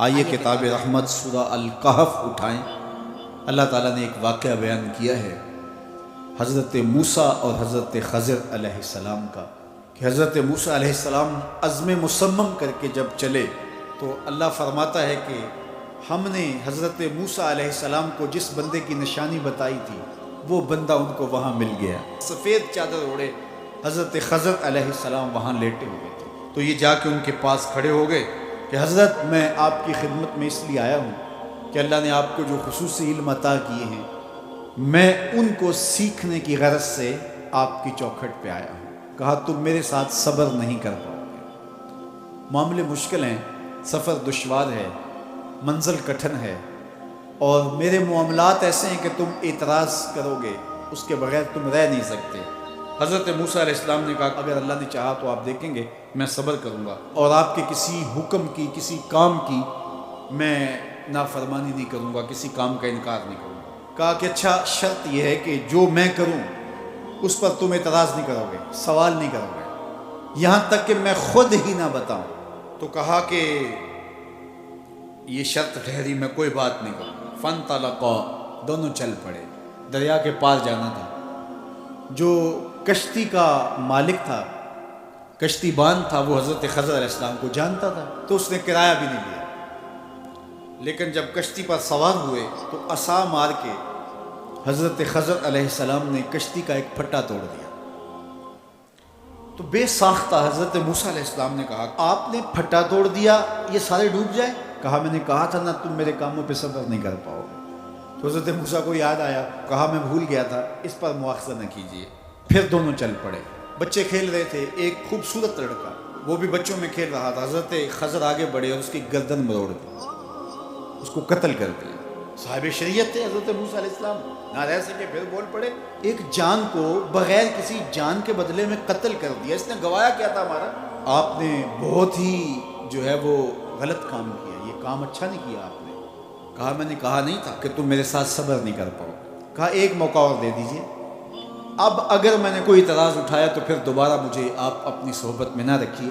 آئیے کتاب رحمت سورہ الکہف اٹھائیں۔ اللہ تعالیٰ نے ایک واقعہ بیان کیا ہے حضرت موسیٰ اور حضرت خضر علیہ السلام کا، کہ حضرت موسیٰ علیہ السلام عزم مصمم کر کے جب چلے تو اللہ فرماتا ہے کہ ہم نے حضرت موسیٰ علیہ السلام کو جس بندے کی نشانی بتائی تھی وہ بندہ ان کو وہاں مل گیا۔ سفید چادر اوڑے حضرت خضر علیہ السلام وہاں لیٹے ہوئے تھے، تو یہ جا کے ان کے پاس کھڑے ہو گئے کہ حضرت میں آپ کی خدمت میں اس لیے آیا ہوں کہ اللہ نے آپ کو جو خصوصی علم عطا کیے ہیں میں ان کو سیکھنے کی غرض سے آپ کی چوکھٹ پہ آیا ہوں۔ کہا تم میرے ساتھ صبر نہیں کر پاؤ گے، معاملے مشکل ہیں، سفر دشوار ہے، منزل کٹھن ہے، اور میرے معاملات ایسے ہیں کہ تم اعتراض کرو گے اس کے بغیر تم رہ نہیں سکتے۔ حضرت موسیٰ علیہ السلام نے کہا اگر اللہ نے چاہا تو آپ دیکھیں گے میں صبر کروں گا، اور آپ کے کسی حکم کی کسی کام کی میں نافرمانی نہیں کروں گا، کسی کام کا انکار نہیں کروں گا۔ کہا کہ اچھا شرط یہ ہے کہ جو میں کروں اس پر تم اعتراض نہیں کرو گے، سوال نہیں کرو گے، یہاں تک کہ میں خود ہی نہ بتاؤں۔ تو کہا کہ یہ شرط ٹھہری، میں کوئی بات نہیں کروں گا۔ فانطلقا، دونوں چل پڑے، دریا کے پار جانا تھا۔ جو کشتی کا مالک تھا، کشتی بان تھا، وہ حضرت خضر علیہ السلام کو جانتا تھا، تو اس نے کرایہ بھی نہیں لیا، لیکن جب کشتی پر سوار ہوئے تو عصا مار کے حضرت خضر علیہ السلام نے کشتی کا ایک پھٹا توڑ دیا۔ تو بے ساختہ حضرت موسیٰ علیہ السلام نے کہا آپ نے پھٹا توڑ دیا، یہ سارے ڈوب جائیں؟ کہا میں نے کہا تھا نا تم میرے کاموں پہ صبر نہیں کر پاؤ گے۔ تو حضرت موسیٰ کو یاد آیا، کہا میں بھول گیا تھا، اس پر مواخذہ نہ کیجیے۔ پھر دونوں چل پڑے، بچے کھیل رہے تھے، ایک خوبصورت لڑکا وہ بھی بچوں میں کھیل رہا تھا۔ حضرت خضر آگے بڑھے اور اس کی گردن مروڑ دی، اس کو قتل کر دیا۔ صاحب شریعت تھے حضرت موسیٰ علیہ السلام، نہ رہ سکے، پھر بول پڑے ایک جان کو بغیر کسی جان کے بدلے میں قتل کر دیا، اس نے گوایا کیا تھا ہمارا؟ آپ نے بہت ہی جو ہے وہ غلط کام کیا، یہ کام اچھا نہیں کیا آپ نے۔ کہا میں نے کہا نہیں تھا کہ تم میرے ساتھ صبر نہیں کر پاؤ۔ کہا ایک موقع اور دے دیجیے، اب اگر میں نے کوئی اعتراض اٹھایا تو پھر دوبارہ مجھے آپ اپنی صحبت میں نہ رکھیے،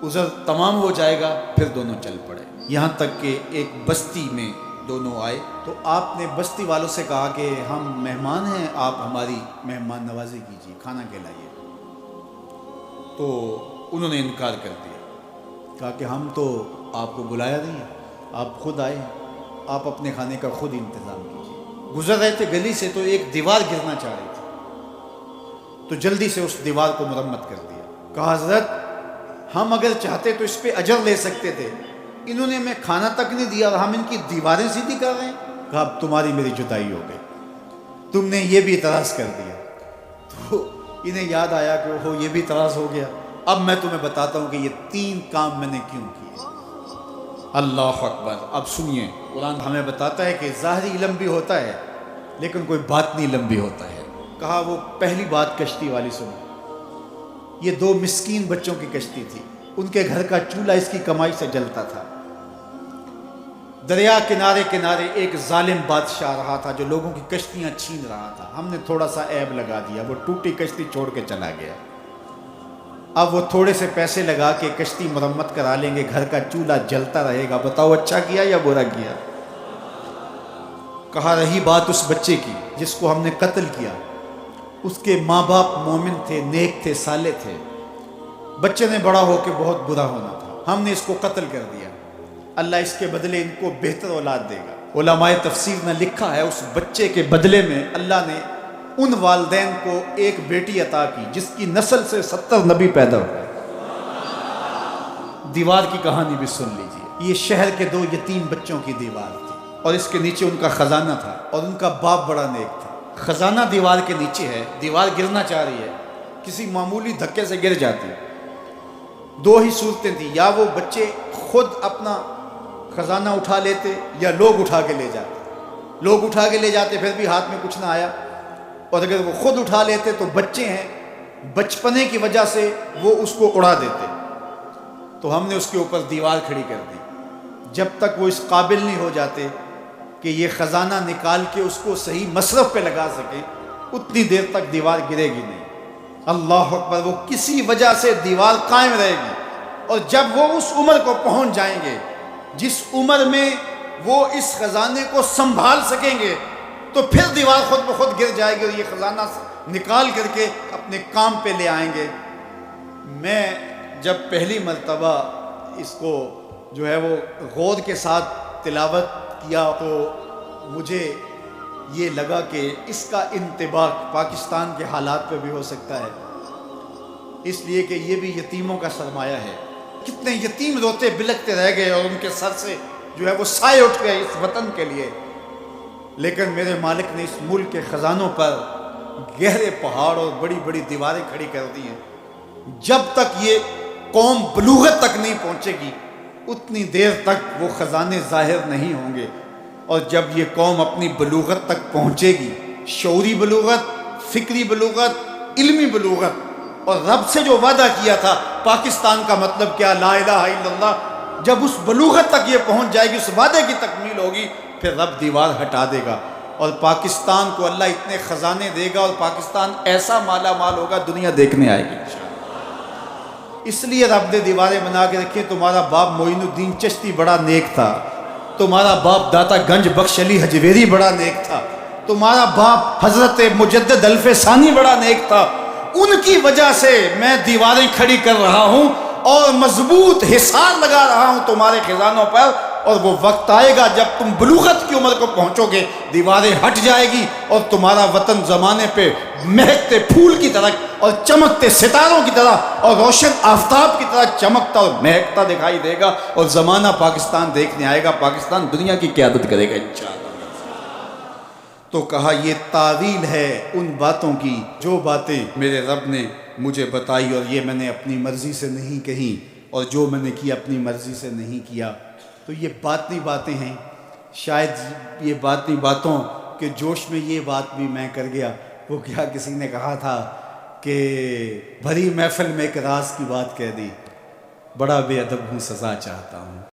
عذر تمام ہو جائے گا۔ پھر دونوں چل پڑے، یہاں تک کہ ایک بستی میں دونوں آئے تو آپ نے بستی والوں سے کہا کہ ہم مہمان ہیں، آپ ہماری مہمان نوازی کیجیے، کھانا کھلائیے۔ تو انہوں نے انکار کر دیا، کہا کہ ہم تو آپ کو بلایا نہیں ہے، آپ خود آئے ہیں، آپ اپنے کھانے کا خود انتظام کیجیے۔ گزر رہے تھے گلی سے تو ایک دیوار گرنا چاہ رہی تھی، تو جلدی سے اس دیوار کو مرمت کر دیا۔ کہا حضرت ہم اگر چاہتے تو اس پہ اجر لے سکتے تھے، انہوں نے ہمیں کھانا تک نہیں دیا اور ہم ان کی دیواریں سیدھی کر رہے ہیں۔ کہا اب تمہاری میری جدائی ہو گئی، تم نے یہ بھی اعتراض کر دیا۔ تو انہیں یاد آیا کہ اوہو یہ بھی اعتراض ہو گیا، اب میں تمہیں بتاتا ہوں کہ یہ 3 کام میں نے کیوں کیے۔ اللہ اکبر۔ اب سنیے، قرآن ہمیں بتاتا ہے کہ ظاہری علم بھی ہوتا ہے لیکن کوئی باطنی علم بھی ہوتا ہے۔ کہا وہ پہلی بات کشتی والی سنو، یہ 2 مسکین بچوں کی کشتی تھی، ان کے گھر کا چولہا اس کی کمائی سے جلتا تھا۔ دریا کنارے کنارے ایک ظالم بادشاہ رہا تھا جو لوگوں کی کشتیاں چھین رہا تھا، ہم نے تھوڑا سا عیب لگا دیا، وہ ٹوٹی کشتی چھوڑ کے چلا گیا۔ اب وہ تھوڑے سے پیسے لگا کے کشتی مرمت کرا لیں گے، گھر کا چولہا جلتا رہے گا، بتاؤ اچھا کیا یا برا کیا؟ کہا رہی بات اس بچے کی جس کو ہم نے قتل کیا، اس کے ماں باپ مومن تھے، نیک تھے، صالح تھے، بچے نے بڑا ہو کے بہت برا ہونا تھا، ہم نے اس کو قتل کر دیا، اللہ اس کے بدلے ان کو بہتر اولاد دے گا۔ علماء تفسیر نے لکھا ہے اس بچے کے بدلے میں اللہ نے ان والدین کو ایک بیٹی عطا کی جس کی نسل سے 70 نبی پیدا ہوئے۔ دیوار کی کہانی بھی سن لیجیے، یہ شہر کے 2 یتیم بچوں کی دیوار تھی اور اس کے نیچے ان کا خزانہ تھا، اور ان کا باپ بڑا نیک تھا۔ خزانہ دیوار کے نیچے ہے، دیوار گرنا چاہ رہی ہے، کسی معمولی دھکے سے گر جاتی۔ 2 ہی صورتیں تھیں، یا وہ بچے خود اپنا خزانہ اٹھا لیتے یا لوگ اٹھا کے لے جاتے۔ لوگ اٹھا کے لے جاتے پھر بھی ہاتھ میں کچھ نہ آیا، اور اگر وہ خود اٹھا لیتے تو بچے ہیں، بچپنے کی وجہ سے وہ اس کو اڑا دیتے۔ تو ہم نے اس کے اوپر دیوار کھڑی کر دی، جب تک وہ اس قابل نہیں ہو جاتے کہ یہ خزانہ نکال کے اس کو صحیح مصرف پہ لگا سکے، اتنی دیر تک دیوار گرے گی نہیں۔ اللہ اکبر۔ وہ کسی وجہ سے دیوار قائم رہے گی، اور جب وہ اس عمر کو پہنچ جائیں گے جس عمر میں وہ اس خزانے کو سنبھال سکیں گے تو پھر دیوار خود بخود گر جائے گی اور یہ خزانہ نکال کر کے اپنے کام پہ لے آئیں گے۔ میں جب پہلی مرتبہ اس کو جو ہے وہ غور کے ساتھ تلاوت کیا تو مجھے یہ لگا کہ اس کا انطباق پاکستان کے حالات پہ بھی ہو سکتا ہے، اس لیے کہ یہ بھی یتیموں کا سرمایہ ہے۔ کتنے یتیم روتے بلکتے رہ گئے اور ان کے سر سے جو ہے وہ سائے اٹھ گئے اس وطن کے لیے، لیکن میرے مالک نے اس ملک کے خزانوں پر گہرے پہاڑ اور بڑی بڑی دیواریں کھڑی کر دی ہیں۔ جب تک یہ قوم بلوغت تک نہیں پہنچے گی اتنی دیر تک وہ خزانے ظاہر نہیں ہوں گے، اور جب یہ قوم اپنی بلوغت تک پہنچے گی، شعوری بلوغت، فکری بلوغت، علمی بلوغت، اور رب سے جو وعدہ کیا تھا پاکستان کا مطلب کیا، لا الہ الا اللہ، جب اس بلوغت تک یہ پہنچ جائے گی، اس وعدے کی تکمیل ہوگی، پھر رب دیوار ہٹا دے گا اور پاکستان کو اللہ اتنے خزانے دے گا اور پاکستان ایسا مالا مال ہوگا دنیا دیکھنے آئے گی۔ اس لیے رب نے دیواریں بنا کے رکھی۔ تمہارا باپ معین الدین چشتی بڑا نیک تھا، تمہارا باپ داتا گنج بخش علی حجویری بڑا نیک تھا، تمہارا باپ حضرت مجدد الف ثانی بڑا نیک تھا، ان کی وجہ سے میں دیواریں کھڑی کر رہا ہوں اور مضبوط حصار لگا رہا ہوں تمہارے خزانوں پر، اور وہ وقت آئے گا جب تم بلوغت کی عمر کو پہنچو گے دیواریں ہٹ جائے گی اور تمہارا وطن زمانے پہ مہکتے پھول کی طرح اور چمکتے ستاروں کی طرح اور روشن آفتاب کی طرح چمکتا اور مہکتا دکھائی دے گا، اور زمانہ پاکستان دیکھنے آئے گا، پاکستان دنیا کی قیادت کرے گا انشاءاللہ۔ تو کہا یہ تعویل ہے ان باتوں کی جو باتیں میرے رب نے مجھے بتائی، اور یہ میں نے اپنی مرضی سے نہیں کہی، اور جو میں نے کیا اپنی مرضی سے نہیں کیا۔ تو یہ باطنی باتیں ہیں، شاید یہ باطنی باتوں کے جوش میں یہ بات بھی میں کر گیا۔ وہ کیا کسی نے کہا تھا کہ بھری محفل میں ایک راز کی بات کہہ دی، بڑا بے ادب ہوں سزا چاہتا ہوں۔